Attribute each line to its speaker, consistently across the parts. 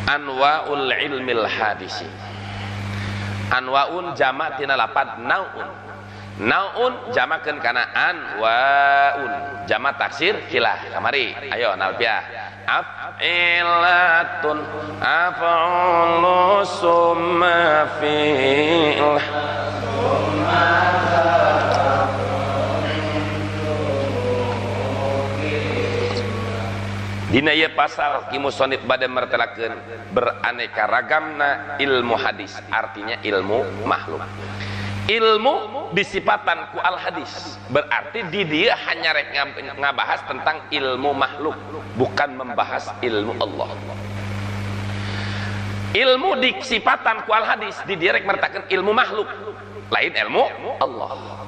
Speaker 1: Anwaul ilmil hadisi. Anwaun jamak tina lapad naun. Naun jamakeun kana anwaun, jamak taksir kilah. Kamari ayo nalpiah. Af'ilatun af'ulu summa fi'il. Dina ieu pasal kimusonit bade mertelakeun beraneka ragamna ilmu hadis, artinya ilmu makhluk. Ilmu disipatan ku al hadis, berarti di dia hanya rek ngabahas tentang ilmu makhluk, bukan membahas ilmu Allah. Ilmu disipatan ku al hadis, di dia rek mertakeun ilmu makhluk, lain ilmu Allah,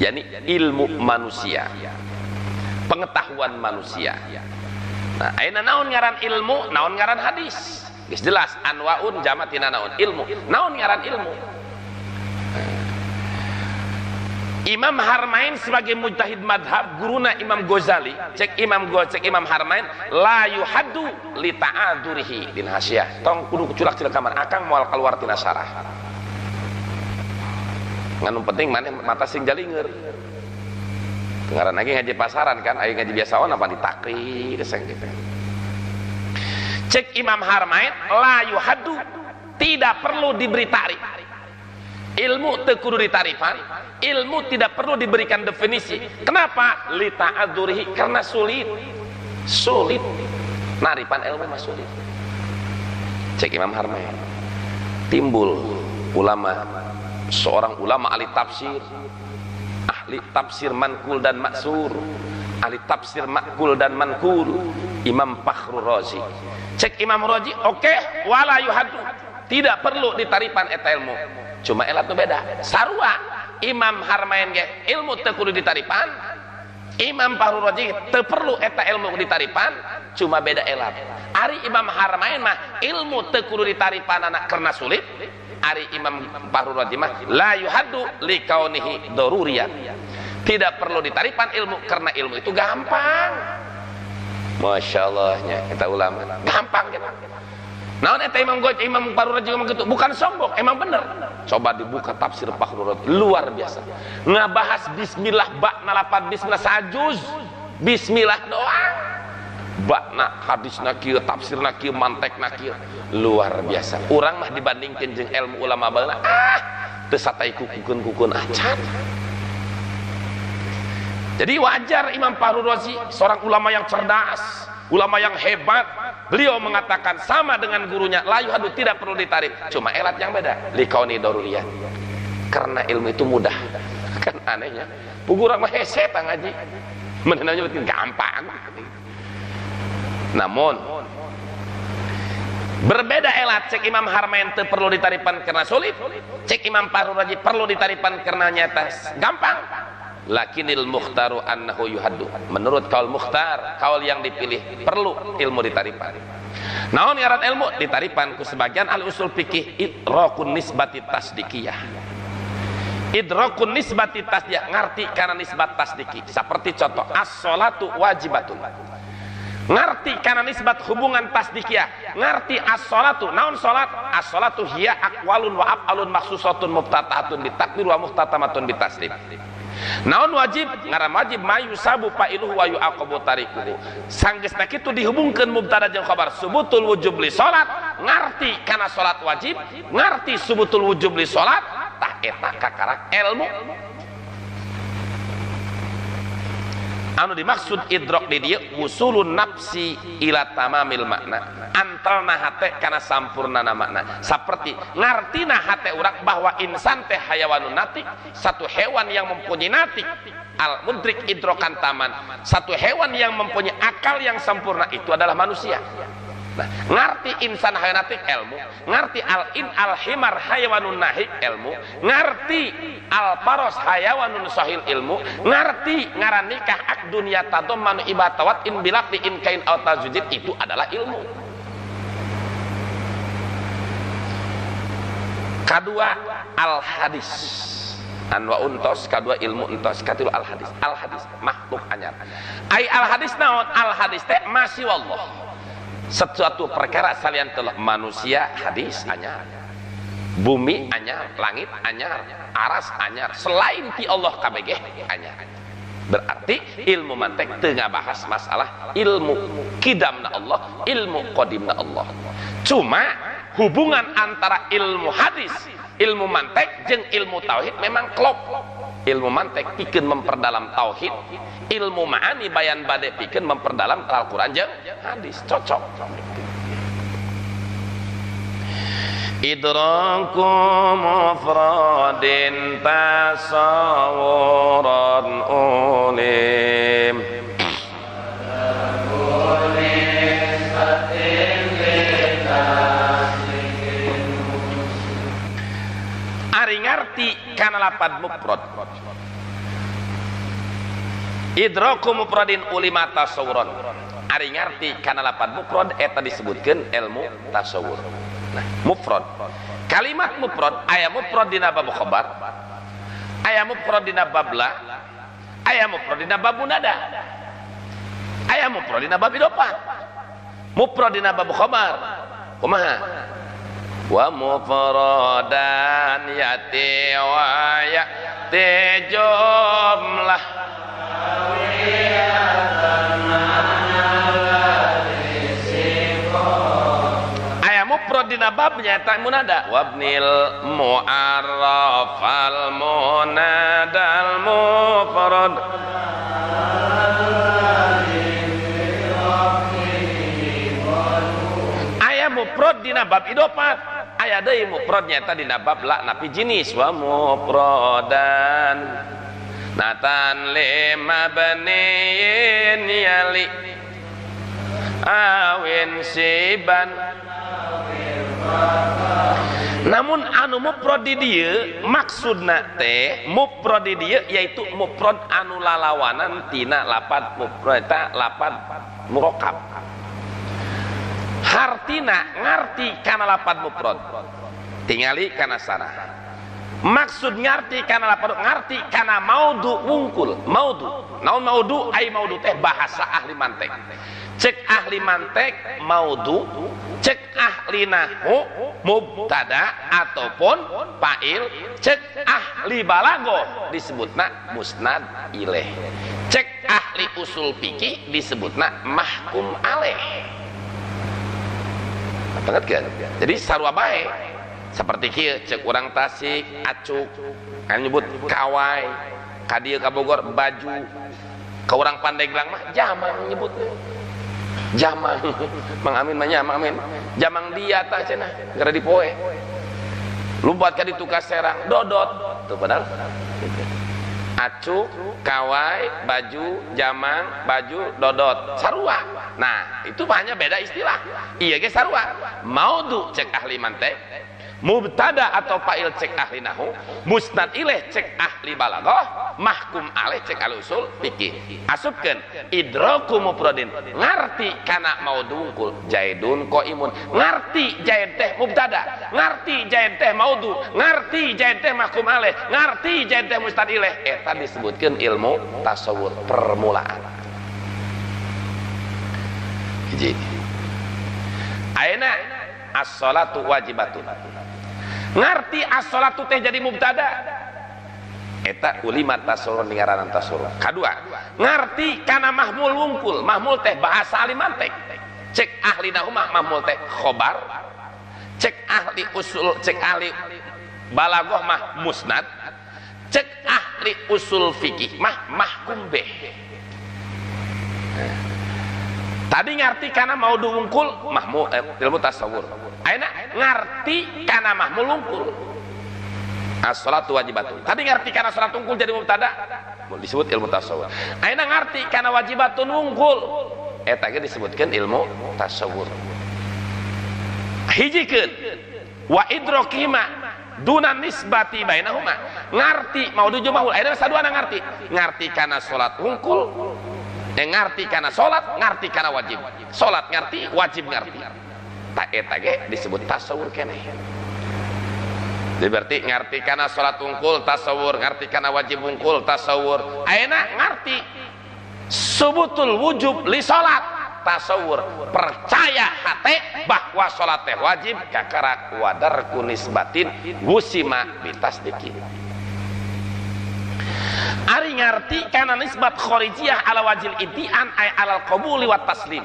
Speaker 1: yakni ilmu manusia, pengetahuan manusia. Nah, ayeuna naon ngaran ilmu, naon ngaran hadis? Geus jelas, anwaun jamak tina naon ilmu. Naon ngaran ilmu? Imam Harmain sebagai mujtahid madhab, guruna Imam Ghazali, cek Imam Harmain, la yuhaddu li ta'adzurihi din hasyah. Tong kudu kuculak cil kamar akang moal keluar tina sarah. Nganu penting maneh mata sing jalingeur. Ngaran lagi ngaji pasaran kan, ayo ngaji biasa apa ditakri keseng gitu. Cek Imam Harmain, la yuhaddu, tidak perlu diberi tarif. Ilmu teu kudu ditarifan, ilmu tidak perlu diberikan definisi. Kenapa? Li ta'adzurihi, karena sulit. Sulit. Naripan ilmu mah sulit. Cek Imam Harmain. Timbul ulama, seorang ulama ahli tafsir, ahli tafsir mankul dan maksur, ahli tafsir makul dan mankul, Imam Fakhrul Razi. Cek Imam Razi, oke, wala yuhaddu, tidak perlu ditaripan eta ilmu. Cuma elat nu beda. Sarua Imam Harmain ge ilmu teu kudu ditaripan, Imam Fakhrul Razi teu perlu eta ilmu ditaripan, cuma beda elat. Ari Imam Harmain mah ilmu teu kudu ditaripan anak karena sulit. Ari Imam Fakhrul Razi mah la yuhaddu li kaunihi daruriyat. Tidak perlu ditaripan ilmu karena ilmu itu gampang. Masyaallah nya kita ulama gampang gitu. Naon eta Imam Fakhrul Razi ngomong gitu, bukan sombong, emang bener. Coba dibuka tafsir Fakhrul Razi, luar biasa. Ngabahas bismillah bakna lapan bismillah sajuz. Bismillah doang. Bakna hadisna kieu, tafsirna kieu, mantekna kieu. Luar biasa. Urang mah dibandingkeun jeung ilmu ulama baheula, teu satay kukun acan. Jadi wajar Imam Fakhrul Razi, seorang ulama yang cerdas, ulama yang hebat, beliau mengatakan sama dengan gurunya, la yuhaddu, tidak perlu ditarif, cuma elat yang beda, likauni daruriyah, karena ilmu itu mudah. Kan anehnya pugurang mah hese tah ngaji menenanya gampang. Namun berbeda elat, cek Imam Harmain teu perlu ditaripan karena sulit, cek Imam Fakhrul Razi perlu ditaripan karena nyata gampang. Lakinil mukhtaru annahu yuhaddu, menurut kaul mukhtar, kaul yang dipilih, perlu ilmu ditaripan. Naon ngaran ilmu ditaripan ku sebagian ahli usul fikih, idrakun nisbati tasdikiyah. Idrakun nisbati tasdikiyah, ngarti karena nisbat tasdiki. Seperti contoh as-sholatu wajibatun, ngarti karena nisbat hubungan tasdikiyah. Ngarti as-sholatu, naon sholat? As-sholatu hiya aqwalun wa af'alun maksusatun mubtatahatun bitakbir wa muhtatamatun bitaslim. Naon wajib? Ngaran wajib mayusabu fa'iluhu wa yu'aqabu tarikuhu. Sanggeusna kitu dihubungkeun mubtada jeung khabar. Subutul wujub li salat, ngarti kana salat wajib, ngarti subutul wujub li salat, tah eta kakarak ilmu. Anu dimaksud idrok di dieu usulun nafsi ila tamamil makna, antalna hate kana sampurnana makna. Saperti ngartina hate urang bahwa insan teh hayawanun natik, satu hewan yang mempunyai natik, al mudrik idrokan taman, satu hewan yang mempunyai akal yang sempurna itu adalah manusia. Nah, ngarti insan hayanatik ilmu, ngarti al himar hayawanun nahik ilmu, ngarti al paros hayawanun sahil ilmu, ngarti ngaran nikah ak dunia tadommanu ibatawat in bilaqti in kain au tazujid, itu adalah ilmu. Kedua al hadis, anwa untos, kedua ilmu untos, katilu al hadis makhluk anyar. Ai al hadis naon? Al hadis teh masih wallah, sesuatu perkara salian telah manusia hadis anyar, bumi anyar, langit anyar, aras anyar, selain ti Allah kabeh anyar. Berarti ilmu mantek tengah bahas masalah ilmu kidamna Allah, ilmu qadimna Allah. Cuma hubungan antara ilmu hadis, ilmu mantek jeung ilmu tauhid memang klop. Ilmu mantek pikeun memperdalam tauhid, ilmu ma'ani bayan bade pikeun memperdalam Al-Qur'an jeung hadis, cocok. Idraku mufradin tasawuran ulim ari ngarti kana lapad mufrad. Idraku mufradin ulima tasawuran ari ngarti kana lapad mufrad eta disebutkeun ilmu tasawur. Nah, mufrad. Kalimat mufrad aya mufrad dina bab khabar, aya mufrad dina bab la, aya mufrad dina bab munada, aya mufrad dina bab idofah. Mufrad dina bab khabar kumaha? Wa mufradan yati wa yati jumlah mufrad dina bab nyata munada wabnil mu'arraf al munadal mufrad. Aya mufrad dina bab idofat, aya deui mufrad nyata dina bab la napi jenis. Wa mufradan natan lima baniin yali awin siban. Namun anu mufrad di dieu maksudna teh mufrad di dieu yaitu mufrad anu lalawanan tina lapad mufrad eta lapad murakkab. Hartina ngarti kana lapad mufrad tingali kana sarah. Maksud ngarti kana lapad ngarti kana maudu wungkul. Maudu naon maudu? Ai maudu teh bahasa ahli mantek. Cek ahli mantek maudu, cek ahli nahwu mubtada ataupun fa'il, cek ahli balaghah disebutna musnad ilaih, cek ahli usul fikih disebutna mahkum alaih. Banget kan? Jadi sarua bae seperti kieu cek urang Tasik acuk kan nyebut kawai, ka dieu ka Bogor baju, ka urang Pandeglang mah jamang nyebutna. Jamang, Mang Amin mah nya, Mang Amin. Jamang dia tah cenah, gara dipoe. Lumpat ka ditu ka Serang, dodot. Tuh padahal. Acuk, kawai, baju, jamang, baju, dodot. Sarua. Nah, itu hanya beda istilah. Iya ge sarua. Maudu cek ahli mantek, mubtada atau fa'il cek ahli nahwu, musnad ilaih cek ahli balaghah, mahkum alaih cek ahli usul fikih. Asupkeun idraku mufradin ngarti kana maudhu wungkul jaidun qaimun, ngarti jaid teh mubtada, ngarti jaid teh maudhu, ngarti jaid teh mahkum alaih, ngarti jaid teh musnad ilaih, eta disebutkeun ilmu tasawur permulaan. Hiji ayeuna as-shalatu wajibatun, ngarti as-shalatu teh jadi mubtada eta ulima tasawur ngaranan tasawur. Kadua ngarti kana mahmul wungkul, mahmul teh bahasa ahli mantek, cek ahli nahwu mahmul teh khobar, cek ahli usul cek ahli balaghah mah musnad, cek ahli usul fikih mah mahkum bih. Tadi ngarti kana maudhu wungkul mahmul ilmu tasawur. Ayeuna ngarti kana mahmul wungkul as-shalatu wajibatun. Tadi ngarti kana salat wungkul jadi mubtada disebut ilmu tasawur. Ayeuna ngarti kana wajibatun wungkul eta ge disebutkeun ilmu tasawur. Hijikeun wa idrakihima dunan nisbati bainahuma, ngarti maudhu jeung mahmul. Ayeuna saduana ngarti, ngarti kana salat wungkul, ngarti kana salat, ngarti kana wajib. Salat ngarti, wajib ngarti. Tak eta ge disebut tasawur keneh. Jadi berarti ngarti kana salat wungkul tasawur, ngarti kana wajib wungkul tasawur. Ayeuna ngarti subutul wujub li salat, tasawur percaya hate bahwa salat teh wajib kakarak wadar kunis batin wusima bitasdiqin. Ari ngarti kana nisbat kharijiyah ala wajil idian ay alal qabuli wat taslim,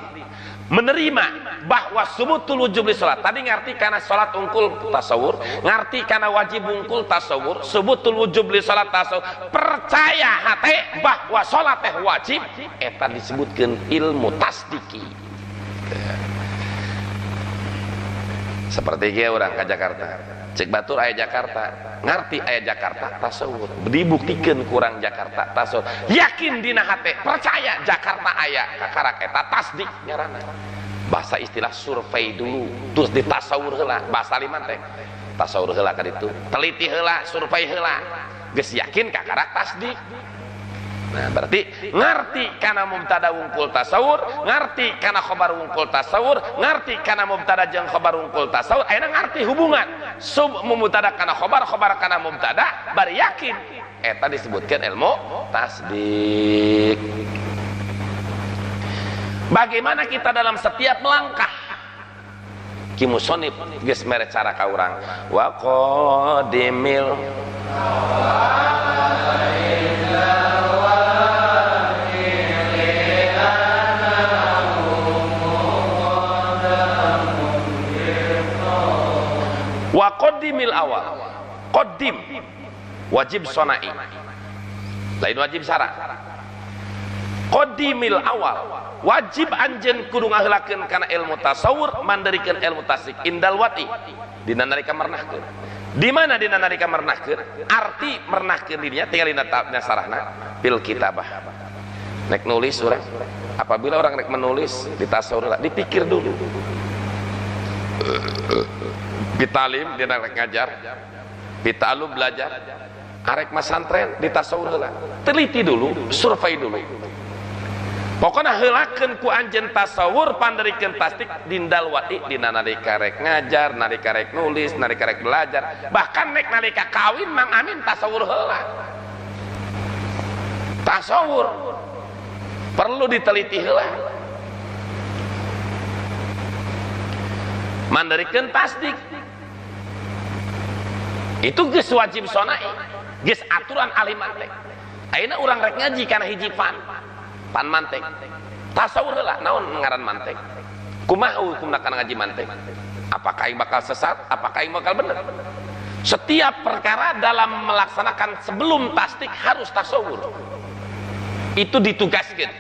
Speaker 1: menerima bahwa subutul wujub li salat. Tadi ngarti kana salat ungkul tasawur, ngarti kana wajib ungkul tasawur, subutul wujub li salat tasawur, percaya hate bahwa salat teh wajib eta disebutkeun ilmu tasdiki. Seperti ge urang ka Jakarta, cek batur aya Jakarta, ngarti aya Jakarta tasawur, dibuktikan kurang Jakarta tasawur, yakin dina hate percaya Jakarta aya kakarak eta tasdik nyarana. Bahasa istilah survei dulu terus ditasawur heula, bahasa liman teh tasawur heula ka ditu, teliti heula, survei heula, geus yakin kakarak tasdik. Nah, berarti ngarti kana mubtada wungkul tasawur, ngarti kana khobar wungkul tasawur, ngarti kana mubtada jeung khobar wungkul tasawur, ayeuna ngarti hubungan sub mubtada kana khobar, khobar kana mubtada, bari yakin eta disebutkeun ilmu tasdik. Bagaimana kita dalam setiap melangkah? Ki musonib geus mere cara ka urang wa qadimil wa qaddimil awal. Qaddim wajib sonai, lain wajib syara. Qaddimil awal wajib anjeun kudu ngaheulakeun kana ilmu tasawur mandarikeun ilmu tasdik indal wati dina nalika mernahkeun. Di mana dina nalika mernahkeun? Arti mernahkeun dirinya tinggal dina sarahna bil kitabah. Nek nulis urang, apabila orang rek menulis di tasawur dipikir dulu. Bitalim dia rek ngajar, bitalum belajar, arek masantren di tasawur heula. Teliti dulu, survei dulu. Pokoknya heulakeun ku anjeun tasawur pandarikeun tasdik dindal wati dina nalika rek ngajar, nalika rek nulis, nalika rek belajar, bahkan nek nalika kawin mang amin tasawur heula. Tasawur perlu diteliti heula. Mandarikeun tasdik itu geus wajib sonai, geus aturan ahli mantek. Ayeuna urang rek ngaji kana hiji pan mantek tasawur heula naon ngaran mantek, kumaha hukumna kana ngaji mantek, apakah aing bakal sesat, apakah aing bakal bener. Setiap perkara dalam melaksanakan sebelum tasdik harus tasawur, itu ditugaskan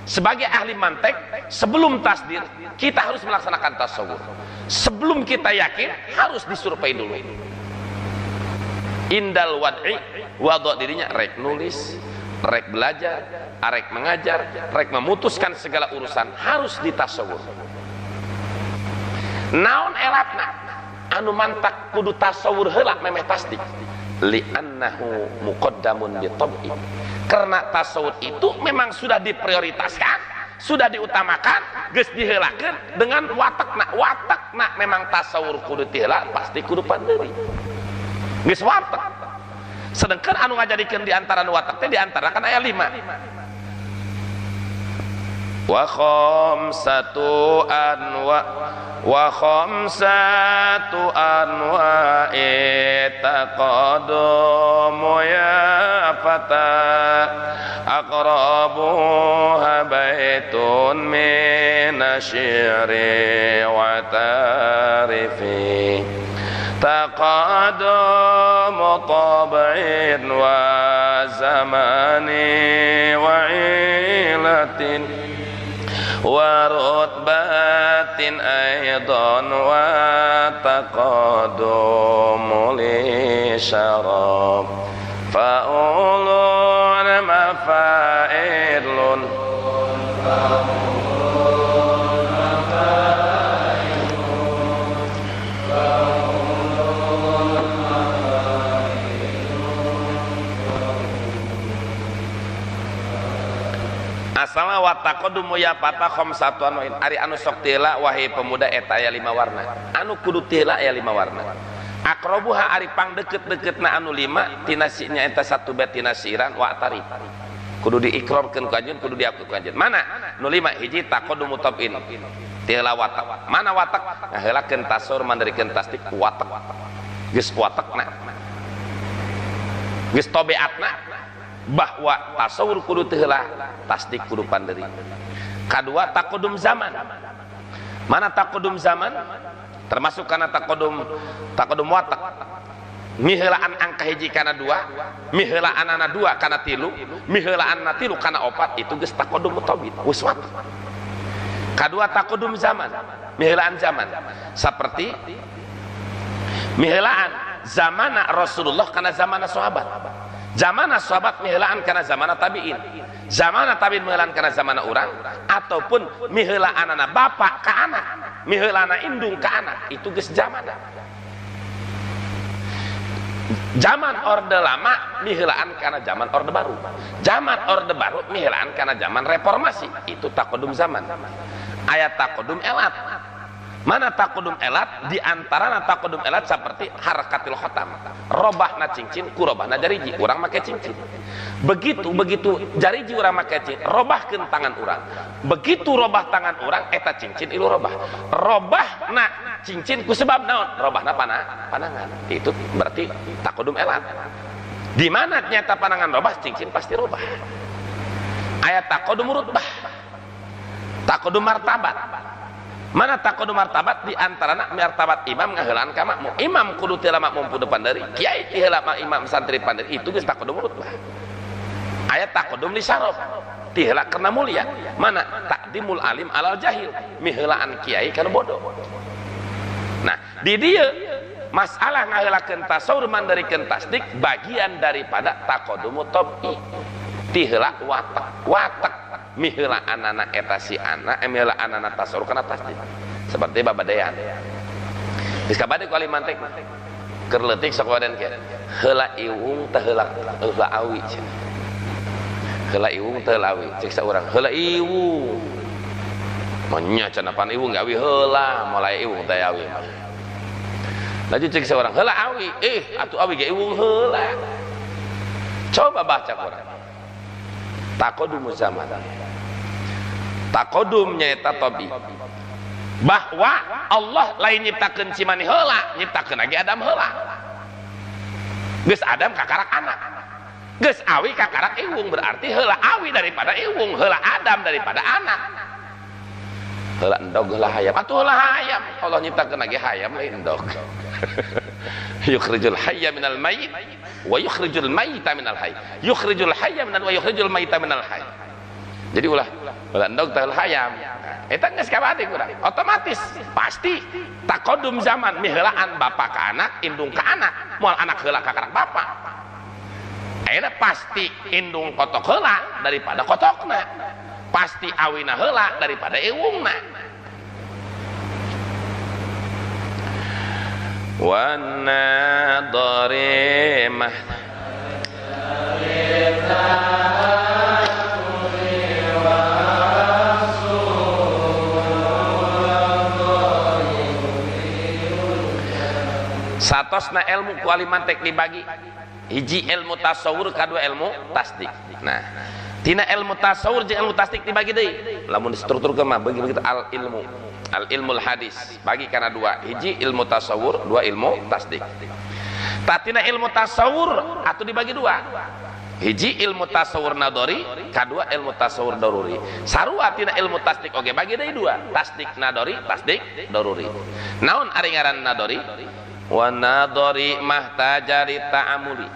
Speaker 1: sebagai ahli mantek. Sebelum tasdir kita harus melaksanakan tasawur, sebelum kita yakin harus disurvei dulu. Indal wad'i wadha dirinya rek nulis, rek belajar, rek mengajar, rek memutuskan segala urusan harus ditasawur. Naon elatna anu mantak kudu tasawur heula memeh tasdik, li'annahu muqaddamun bi tab'i, karena tasawur itu memang sudah diprioritaskan, sudah diutamakan, geus diheulakeun dengan watakna memang tasawur kudu diheula pasti kudu pandeuri geus watak. Sedangkan anu ngajadikeun di antara nu watak teh di antara kan aya 5. Wa khamsatu anwa taqaddamu ya fata aqrabu baitun min asyri wa tarifi taqaddamu tab'in wa zamani wa ilatin wa rutbatin aidan wa taqaddamu li syarab fa'ulun mafa'ilun asal wa taqaddumu ya fata khamsatuan wa ari anu sok tila wahai pemuda eta aya 5 warna, anu kudu tila aya 5 warna. Aqrabuha ari pang deket-deketna anu 5 tinasinya eta 1 bait tinasiran wa tarif kudu diikrarkeun ku anjeun, kudu diaku ku anjeun. Mana nu lima? Hiji taqaddum tab'in tiheula watak. Mana watak? Ngaheulakeun tasawur mandarikeun tasdik watak, geus watakna geus tabiatna bahwa tasawur kudu tiheula, tasdik kudu panderi. Kadua taqaddum zaman. Mana taqaddum zaman? Termasuk kana taqaddum watak, miheulaan angka hiji kana dua, miheulaan dua kana tilu, miheulaan tilu kana opat, itu geus taqaddum tabit geus watak. Kadua taqaddum zaman, miheulaan zaman, saperti miheulaan zamana Rasulullah kana zamana sahabat, zamana sahabat miheulaan kana zamana tabi'in, zamana tabi'in miheulaan kana zamana urang, ataupun miheulaanana bapak ka anak, miheulaana indung ka anak, itu geus zamana. Zaman orde lama miheulaan kana zaman orde baru, zaman orde baru miheulaan kana zaman reformasi, itu taqaddum zaman. Ayat taqaddum elat. Mana taqaddum elat? Di antarana taqaddum elat seperti harakatil khotam, robahna cincin ku robahna jariji, urang make cincin. Begitu jariji urang make cincin, robahkeun tangan urang. Begitu robah tangan urang, eta cincin ilu robah. Robahna cincin ku sebab naon? Robahna panangan. Itu berarti taqaddum elat. Di mana nyata panangan robah, cincin pasti robah. Ayat taqaddum rutbah, taqaddum martabat. Mana taqaddum martabat? Di antarana martabat imam ngaheulaan ka makmum. Imam kudu tiheula makmum pudepan deuri, kiai tiheula imam santri panderi, itu geus taqaddum rutbah. Ayat taqaddum li syaraf, tiheula karena mulia. Mana taqdimul alim alal jahil, miheulaan kiai kana bodoh. Nah, di dieu masalah ngaheulakeun tasawur mandarikeun tasdik bagian daripada taqaddum tab'i. Tiheula watak miheulaan eta si anak, miheulaan tasawur kana tasdik. Seperti babadean. Geus kabade ku ali mantek keur leutik sok waden ke. Heula iwung teh heula awi. Heula iwung teh heula awi. Cek saurang, heula iwung. Manya cenah pan iwung awi heula, mulai iwung teh awi. Laju cek saurang, heula awi. Atuh awi ge iwung heula. Coba baca Quran. Taqaddum zaman. Taqaddum nyaeta tabi. Bahwa Allah lain nyiptakeun cimani heula, nyiptakeun lagi Adam heula. Geus Adam kakarak anak. Geus awi kakarak iwung, berarti heula awi daripada iwung, heula Adam daripada anak. Heula endog heula hayam. Atuh heula hayam. Allah nyiptakeun lagi hayam lain endog. Yukhrijul hayya minal mayyit wa yukhrijul mayyita minal hayy. Yukhrijul hayya minal wa yukhrijul mayyita minal hayy. Jadi ulah endog teh hayam. Eta geus kabade kurang. Otomatis pasti taqaddum zaman miheulaan bapa ka anak, indung ka anak. Moal anak heula ka karak bapa. Ayeuna pasti indung kotok heula daripada kotokna. Pasti awina heula daripada ewungna. Wa nadharimah satosna ilmu ku ali mantek dibagi, hiji ilmu tasawur, kadua ilmu tasdik. Nah, tina ilmu tasawur jeung ilmu tasdik dibagi deui. Lamun distrukturkeun mah bagi begitu al ilmul hadis, bagi kana dua, hiji ilmu tasawur, dua ilmu tasdik. Tatina ilmu tasawur atuh dibagi dua, hiji ilmu tasawur nadori, kadua ilmu tasawur daruri. Sarua tina ilmu tasdik oge bagi deui dua, tasdik nadori, tasdik daruri. Naon ari ngaran nadori? Wa nadori mahtajari ta'amuli.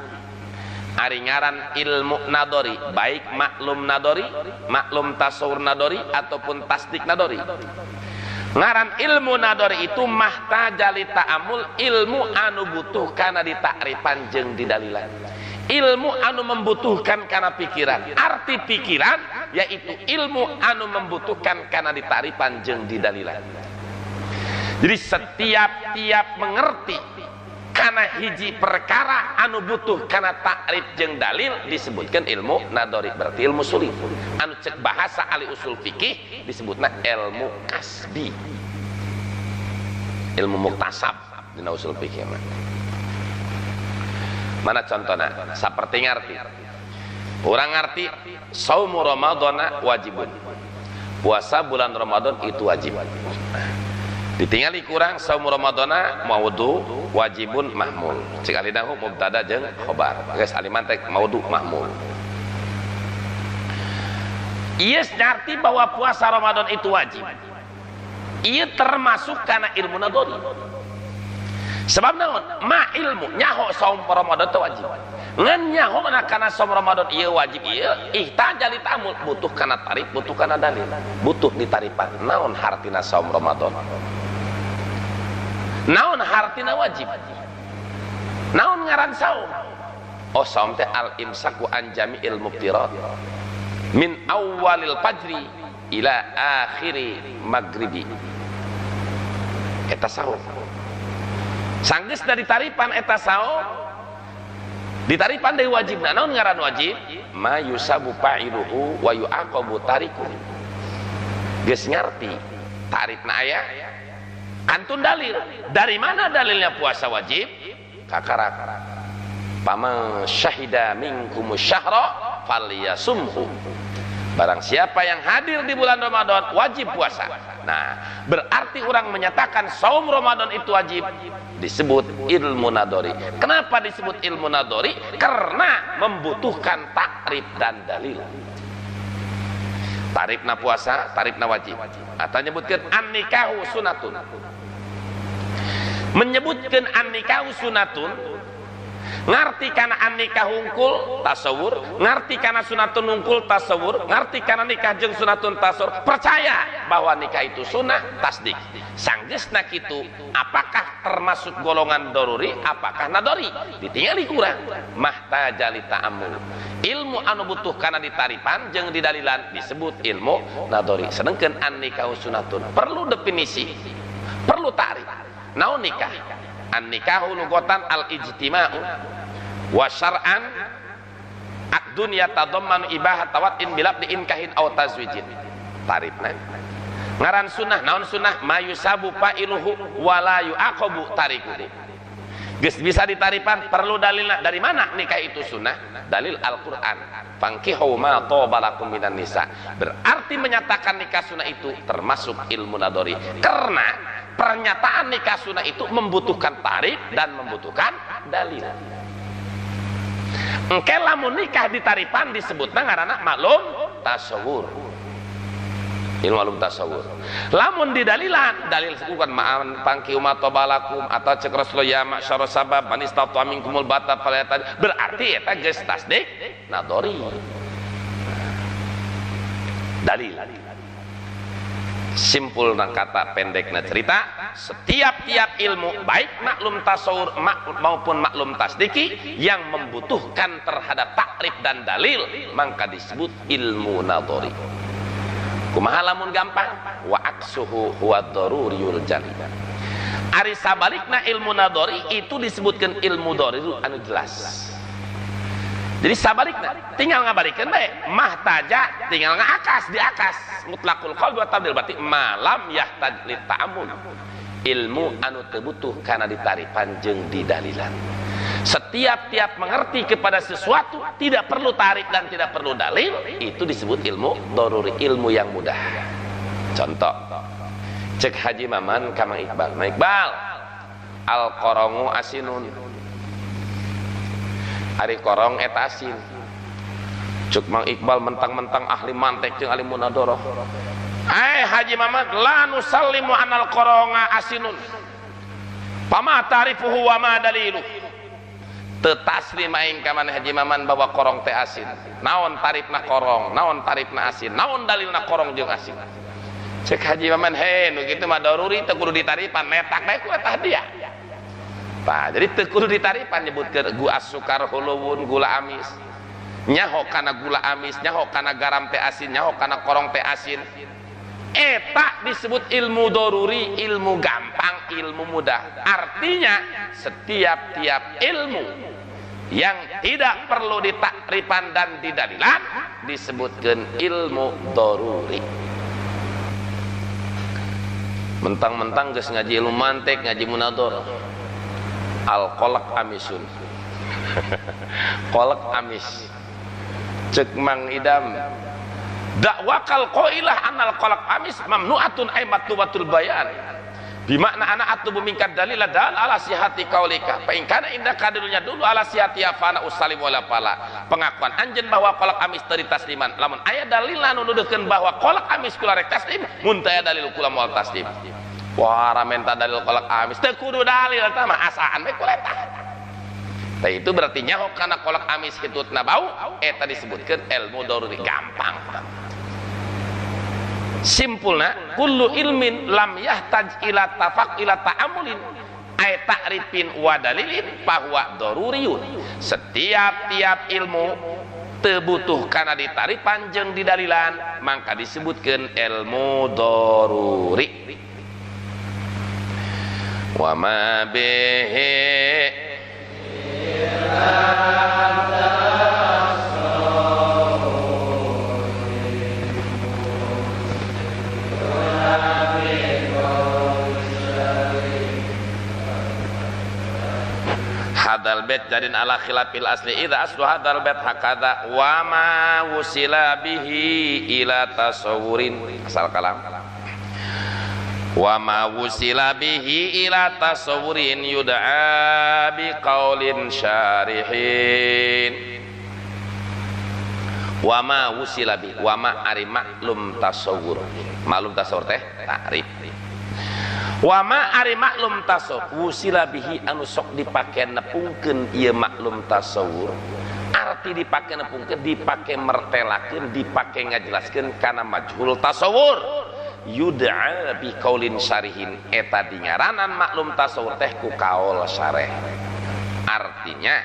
Speaker 1: Ari ngaran ilmu nadori, baik maklum nadori, maklum tasawur nadori ataupun tasdik nadori. Ngaran ilmu nadori itu mahtajali ta'amul, ilmu anu butuh kana ditakrifan jeung didalilan. Ilmu anu membutuhkan kana pikiran. Arti pikiran yaitu ilmu anu membutuhkan kana ditakrifan jeung didalilan. Jadi setiap mengerti kana hiji perkara anu butuh kana takrif jeung dalil disebutkan ilmu nadori, berarti ilmu suli. Anu cek bahasa ahli usul fikih disebutna ilmu kasbi, ilmu muktasab dina usul fikih mah. Mana contohna? Saperti ngarti Orang ngerti saumu ramadhana wajibun, puasa bulan Ramadan itu wajib. Ditinggali kurang saumu ramadhana maudu wajibun mahmul. Cik alinahu mubtada jeung khobar. Geus aliman teh maudu mahmul. Ieu ngarti bahwa puasa Ramadan itu wajib. Ieu termasuk kana ilmu nadori. Sebab naon? Ma ilmu nyaho saum Ramadan itu wajib. Ngan nyaho kana saum Ramadan ieu wajib ieu ihtaja li ta'amul, butuh kana tarif, butuh kana dalil, butuh ditaripan. Naon hartina saum Ramadan? Naon hartina wajib? Naon ngaran saum? Oh saum teh al imsaku an jami'il muftirat min awalil fajri ila akhiri maghribi. Eta saum. Sanggeus dari taripan eta saum, ditaripan dari wajibna. Naon ngaran wajib? Ma yusabu fa'iluhu wa yu'aqabu tarikuhu. Geus ngarti tarifna aya antun dalil. Dari mana dalilnya puasa wajib? Kakarak. Paman syahida minkumus syahra falyasumhu. Barang siapa yang hadir di bulan Ramadan wajib puasa. Nah, berarti orang menyatakan saum Ramadan itu wajib, disebut ilmu nadori. Kenapa disebut ilmu nadori? Karena membutuhkan takrif dan dalil. Tarifna puasa, tarifna wajib. Atau menyebutkan an-nikahu sunatun. Menyebutkan an-nikahu sunatun, ngarti kana an-nikah hungkul tasawur, ngarti kana sunatun hungkul tasawur, ngarti kana nikah jeung sunatun tasawur, percaya bahwa nikah itu sunnah, tasdik. Sanggeusna kitu, apakah termasuk golongan doruri, apakah nadori? Ditingali kurang. Mahtaja li ta'ammul. Ilmu anu butuh kana ditaripan jeung didalilan disebut ilmu nadori. Sedengkeun an-nikah sunatun perlu definisi, perlu ta'rif. Naon nikah? An-nikahu lugatan al-ijtima'u wa syar'an ad-dun yatadammanu ibahat tawatin bilabdi inkahin aw tazwijin. Tarifna ngaran sunnah. Naon sunnah? Ma yusabu fa'iluhu wa la yu'aqabu tarikuhu. Geus bisa ditaripan perlu dalilna. Dari mana nikah itu sunnah? Dalil Al-Qur'an. Fankihu ma tobalakum minan nisa. Berarti menyatakan nikah sunnah itu termasuk ilmu nadori. Karena pernyataan nikah sunnah itu membutuhkan tarif dan membutuhkan dalil. Engke lamun nikah ditaripan disebutna ngaranna maklum tasawur. Ilmu maklum tasawur. Lamun didalilan, dalil bukan ma'an pangki umat tobalakum atau cek Rasulullah ya ma'syarus sabab man istata minkumul bata falyatad. Berarti eta geus tasdik nadori. Dalil. Simpul dan kata pendeknya cerita, setiap-tiap ilmu baik maklum tasawur maupun maklum tasdiki yang membutuhkan terhadap takrif dan dalil maka disebut ilmu nadori. Kumaha lamun gampang? Wa aksuhu huwa daruriyul jali. Ari sabalikna ilmu nadori itu disebutkan ilmu dori anu jelas. Jadi sabalikna tinggal ngabarikeun bae, mahtaja tinggal ngaakas diakas. Mutlaqul qaul wa tabdil berarti malam yahtaj li ta'ammul. Ilmu anu teu butuh kana ditaripan jeung didalilan. Setiap-tiap mengerti kepada sesuatu tidak perlu tarif dan tidak perlu dalil, itu disebut ilmu daruri, ilmu yang mudah. Contoh, cek Haji Maman ka Mang Iqbal. Mang Iqbal, al-qarangu asinun. Ari korong eta asin. Cuk Mang Iqbal mentang-mentang ahli mantek jeung ahli munadharah. Haji Maman, la nusallimu anal qaronga asinun. Pama ta'rifuhu wa ma dalilu. Teu taslim aing ka maneh Haji Maman bahwa korong teh asin. Naon tarifna korong, naon tarifna asin, naon dalilna korong jeung asin. Cek Haji Maman, nu kitu mah daruri teu kudu ditaripan, netak bae ku eta hadiah. Nah, jadi teu kudu ditaripan nyebutkeun gula sukar huluwun gula amis. Nyaho kana gula amis, nyaho kana garam teh asin, nyaho kana korong teh asin. Eta disebut ilmu daruri, ilmu gampang, ilmu mudah. Artinya setiap-tiap ilmu yang tidak perlu ditakripan dan didalilan disebutkan ilmu daruri. Mentang-mentang geus ngaji ilmu mantek, ngaji munadharah. Al-qalaq amisun. Qalaq amis. cek Mang Idam dakwakal qailah anal qalaq amis mamnu'atun ay matubatul bayan bimakna anak atubu mingkat dalil dal ala sihati qaulika fa in kana inda kadirnya dulu ala sihati afana usalim wala pala pengakuan anjeun bahwa qalaq amis teri tasliman lamun aya dalil anu nuduhkeun bahwa qalaq amis kula rek taslim mun teu aya dalil kula moal taslim wah ramen ta dalil qalaq amis teu kudu dalil tah mah asaan we kuleta tah itu berarti nyaho kana qalaq amis hitutna bau eta disebutkeun ilmu daruri gampang simpulna kullu ilmin lam yahtaj ila tafaq ila ta'amulin ay ta'rifin wa dalilin bahwa daruriyun setiap ilmu teu butuh kana ditarifan jeung didalilan mangka disebutkeun ilmu daruri wa ma bihi hadal bait jadin ala khilafil asli idza aslu hadal bait hakada wa ma wusila bihi ila tasawurin asal kalam wa ma wusila bihi ila tasawurin yud'a bi qaulin syarihin wa ma wusila bi wa ma ari maklum tasawur teh takrif wa ma ari maklum tasawur wusila bihi anu sok dipake nepungkeun ieu maklum tasawur arti dipake nepungkeun dipake mertelakeun dipake ngajelaskeun kana majhul tasawur yud'a bi qaulin syarihin eta dingaranan maklum tasawur teh ku kaul syarih artinya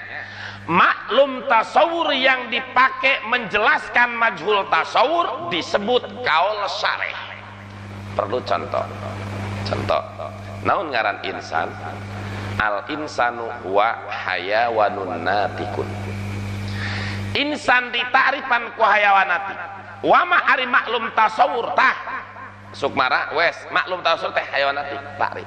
Speaker 1: maklum tasawur yang dipake menjelaskan majhul tasawur disebut kaul syarih perlu contoh naon ngaran insan al insanu wa hayawanun natikun insan ditakrifan ku hayawanati wa ma ari maklum tasawur tah sukmara wes maklum tasawur teh hayawanati takrif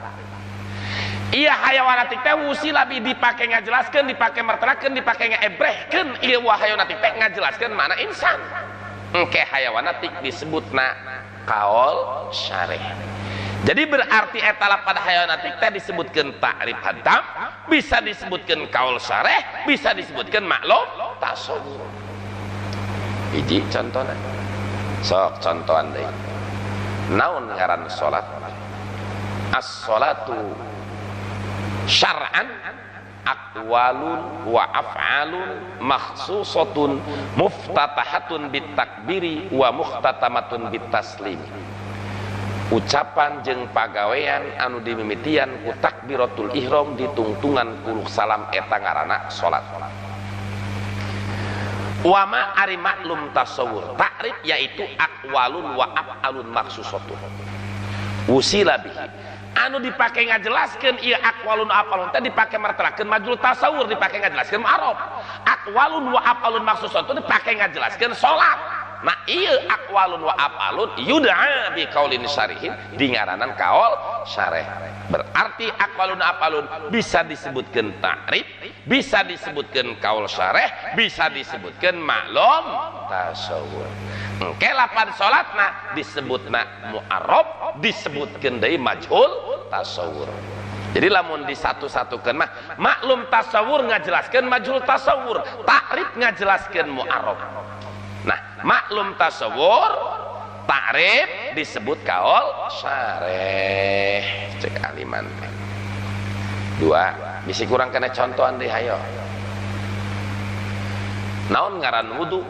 Speaker 1: iya hayawanati teh wusila bi dipake ngajelaskeun dipake mertelakeun dipake ngaebrehkeun ieu wa hayawanati teh ngajelaskeun mana insan engke hayawanati disebutna kaul syarih. Jadi berarti eta lapan hayawanati teh disebutkeun takrif hadam, bisa disebutkeun kaul syarih, bisa disebutkeun maklum tasawur. Hiji contohna. Sok contohan deui. Naon ngaran salat? As-salatu syar'an aqwalun wa af'alun makhsusatun muftatahatun bitakbiri wa muhtatamatun bitaslim. Ucapan jeung pagawean anu dimimitian ku takbiratul ihram ditungtungan ku salam eta ngaranna salat. Wa ma ari maklum tasawur takrif yaitu aqwalun wa af'alun maksusatun usila bihi anu dipake ngajelaskeun ieu aqwalun wa af'alun teh dipake martelakeun majhul tasawur dipake ngajelaskeun ma'ruf aqwalun wa af'alun maksusatun dipake ngajelaskeun salat. Nah ieu aqwalun wa af'alun yud'a bi qaulin syarihin dingaranan kaul syarih. Berarti aqwalun wa af'alun bisa disebutkeun takrif, bisa disebutkeun kaul syarih, bisa disebutkeun maklum tasawur. Engke lapan salatna disebutna mu'arrab, disebutkeun deui majhul tasawur. Jadi lamun disatu-satukeun mah maklum tasawur ngajelaskeun majhul tasawur, takrif ngajelaskeun mu'arrab. Nah, maklum tasawur takrif disebut kaul syarih. Cek aliman. Dua, bisi kurang kena contohan deui hayo. Naon ngaran wudu?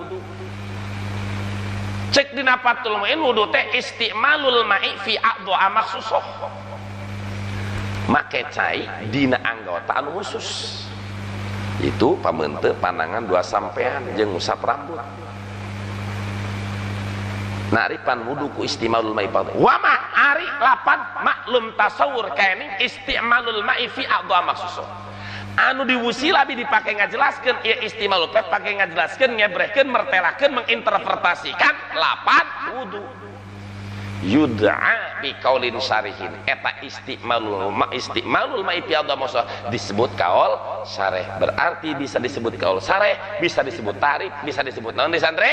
Speaker 1: Cek dina Fathul Muin wudu teh istimalul ma'i fi a'dha makhsusah. Make cai dina anggota anu khusus. Itu pameunteun pandangan dua sampean jeung ngusap rambut. Na'rifan wudu ku istimalul ma'i fardhu wa ma ari lapan maklum tasawur kaening istimalul ma'i fi a'dha makhsusah anu diwusila bi dipake ngajelaskeun ieu istimalul teh pake ngajelaskeun ngebrehkeun mertelakeun menginterpretasikan lapan wudu yud'a bi qaulin syarihin eta istimalul ma'i fi adhamosa disebut kaul syarih, berarti bisa disebut kaul syarih, bisa disebut tarif, bisa disebut naon di santri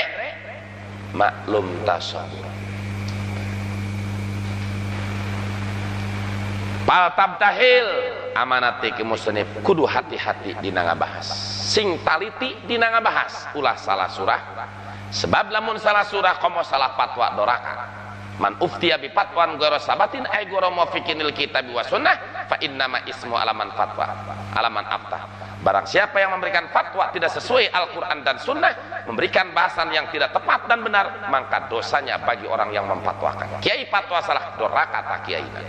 Speaker 1: maklum tasawwur. Pal tabtahil amanati ke musnif kudu hati-hati dina ngabahas, sing taliti dina ngabahas ulah salah surah, sebab lamun salah surah komo salah fatwa doraka. Man uftiya bi fatwan ghairu sabatin ay ghairu muwaffiqin lil kitab wa sunnah fa innama ismu alaman fatwa alaman aftah. Barang siapa yang memberikan fatwa tidak sesuai Al-Qur'an dan sunnah, memberikan bahasan yang tidak tepat dan benar, maka dosanya bagi orang yang memfatwakan. Kiai fatwa salah doraka ta kiaina.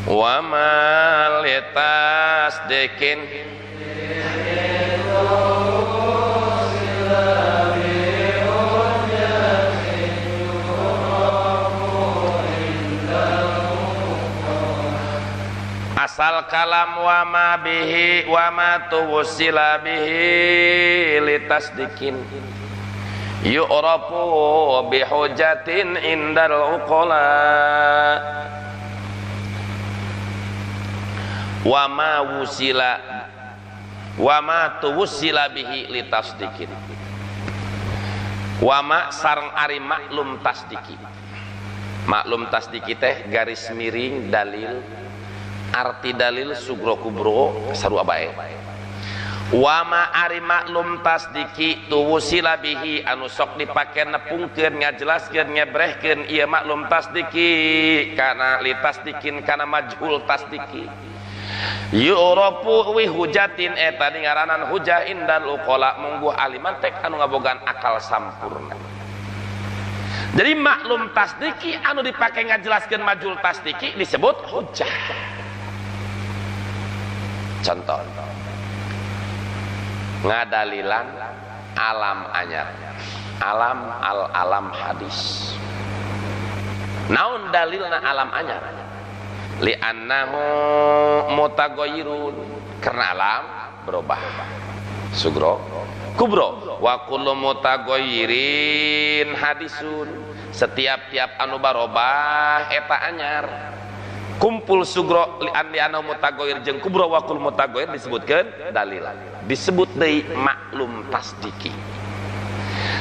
Speaker 1: Wa ma litasdikin asal kalam wa ma bihi wa ma tuwsila bihi litasdikin yu'rafu bihujatin indal uqala wa ma wusila wa ma tuwsila bihi litasdikin wa ma sareng ari maklum tasdiki. Maklum tasdiki teh garis miring dalil, arti dalil sugro kubro sarua bae. Wa ma ari maklum tasdiki tuwsila bihi anu sok dipake nepungkeun ngajelaskeun ngebrehkeun ieu maklum tasdiki kana litasdikin kana majhul tasdiki. Yu'rafu wi hujatin eta ngaranan hujah indal uqala mungguh aliman tek anu ngabogaan akal sampurna. Jadi maklum tasdiki anu dipake ngajelaskeun majhul tasdiki disebut hujah. Contoh ngadalilan alam anyar, alam al-alam hadis. Naon dalilna alam anyar? Li'annahu mutaghayyirun, karena alam berubah. Sugro kubro wa kullu mutaghayyirin hadisun, setiap-tiap anu barobah eta anyar. Kumpul sugro li'annahu mutaghayyir jeung kubro wa kullu mutaghayyir disebutkeun dalil, disebut deui maklum tasdiki.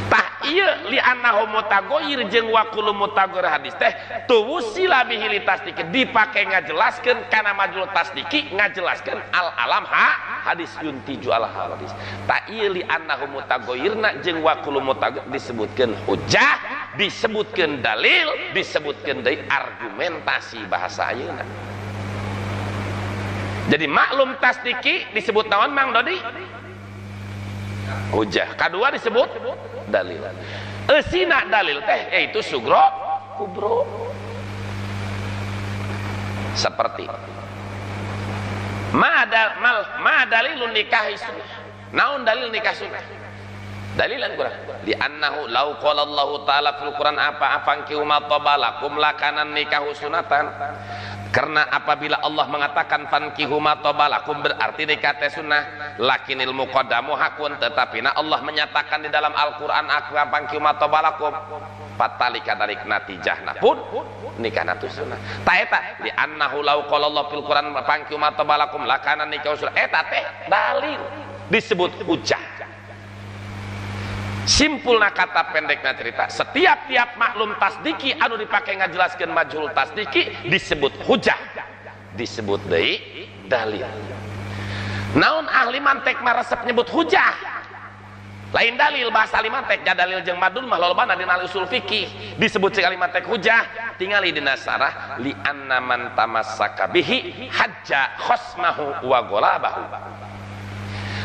Speaker 1: Tah ieu li'annahu mutaghayyir jeung wa kullu mutaghayyir hadis teh tuwsila bihi litasdiki dipake ngajelaskeun kana majhul tasdiki ngajelaskeun al-alam hadis yuntiju al hadis. Tah ieu li'annahu mutaghayyirna jeung wa kullu mutaghayyir disebutkeun hujjah, disebutkeun dalil, disebutkeun deui argumentasi bahasa ayeuna. Jadi maklum tasdiki disebut naon Mang Dodi? Hujjah. Kedua disebut dalil. Eusina dalil teh yaitu sugro kubro. Seperti ma dalilun nikah sunnah. Naon dalil nikah sunnah? Dalilan Quran. Di annahu law qala Allah taala fil Quran apa afankihu ma tabalakum lakanan nikahu sunatan. Karena apabila Allah mengatakan fankihu ma tabalakum berarti nikah teh sunnah, lakinil muqaddamu hakun, tetapi Allah menyatakan di dalam Al-Qur'an fankihu ma tabalakum fatalika darik natijahna pun nikahna tu sunnah. Ta eta li annahu law qala Allah fil Qur'an fankihu ma tabalakum lakanan nikahu sunnah, eta teh dalil disebut hujjah. Simpulna kata pendekna cerita, setiap-tiap maklum tasdiki anu dipake ngajelaskeun majhul tasdiki disebut hujah, disebut deui dalil. Naon ahli mantek mah resep nyebut hujah, lain dalil. Bahasa ahli mantek ja dalil jeung madul mah lolobana dina usul fikih disebut sekali mantek hujah. Tingali dina sarah li anna man tamassaka bihi hajja khosmahu wa golabahu.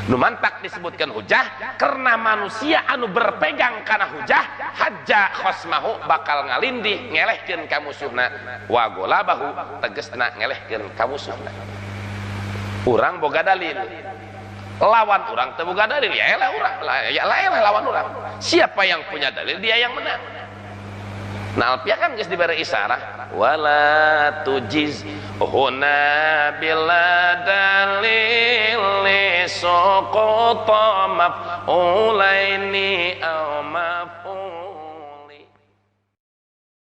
Speaker 1: Nu mantak disebutkan hujah karena manusia anu berpegang kana hujah hajja khosmahu bakal ngalindih ngelehkeun ka musuhna wa golabahu tegesna ngelehkeun ka musuhna. Urang boga dalil, lawan urang teu boga dalil, ya elah urang, ya elah lawan urang. Siapa yang punya dalil dia yang menang. Nah alfiah kan geus dibere isarah wala tujiz huna bila dalil soqota maf'ulaini aw ma